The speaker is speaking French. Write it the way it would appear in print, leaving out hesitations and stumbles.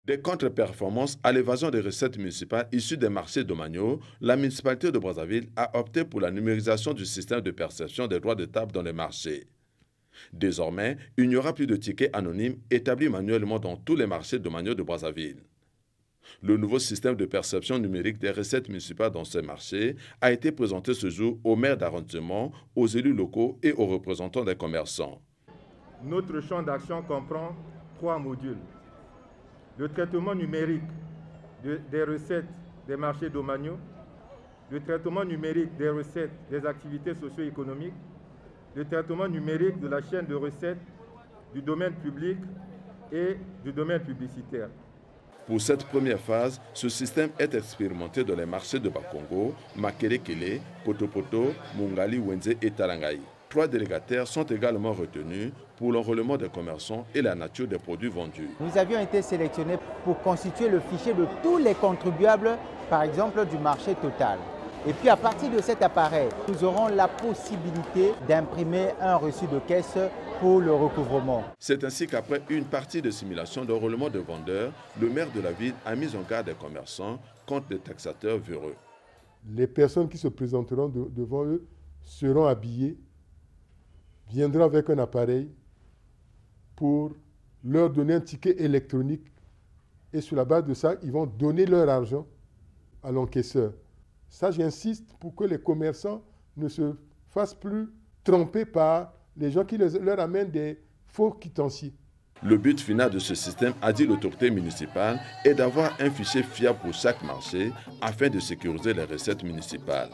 Des contre-performances à l'évasion des recettes municipales issues des marchés domaniaux, la municipalité de Brazzaville a opté pour la numérisation du système de perception des droits de table dans les marchés. Désormais, il n'y aura plus de tickets anonymes établis manuellement dans tous les marchés domaniaux de Brazzaville. Le nouveau système de perception numérique des recettes municipales dans ces marchés a été présenté ce jour aux maires d'arrondissement, aux élus locaux et aux représentants des commerçants. Notre champ d'action comprend 3 modules. Le traitement numérique des recettes des marchés domaniaux, le traitement numérique des recettes des activités socio-économiques, le traitement numérique de la chaîne de recettes du domaine public et du domaine publicitaire. Pour cette première phase, ce système est expérimenté dans les marchés de Bakongo, Makelekele, Potopoto, Mungali, Wenze et Tarangaï. 3 délégataires sont également retenus pour l'enrôlement des commerçants et la nature des produits vendus. Nous avions été sélectionnés pour constituer le fichier de tous les contribuables, par exemple du marché total. Et puis à partir de cet appareil, nous aurons la possibilité d'imprimer un reçu de caisse pour le recouvrement. C'est ainsi qu'après une partie de simulation d'enrôlement de vendeurs, le maire de la ville a mis en garde des commerçants contre les taxateurs véreux. Les personnes qui se présenteront devant eux seront habillées, viendront avec un appareil pour leur donner un ticket électronique et sur la base de ça, ils vont donner leur argent à l'encaisseur. Ça, j'insiste pour que les commerçants ne se fassent plus tromper par les gens qui leur amènent des faux quitanciers. Le but final de ce système, a dit l'autorité municipale, est d'avoir un fichier fiable pour chaque marché afin de sécuriser les recettes municipales.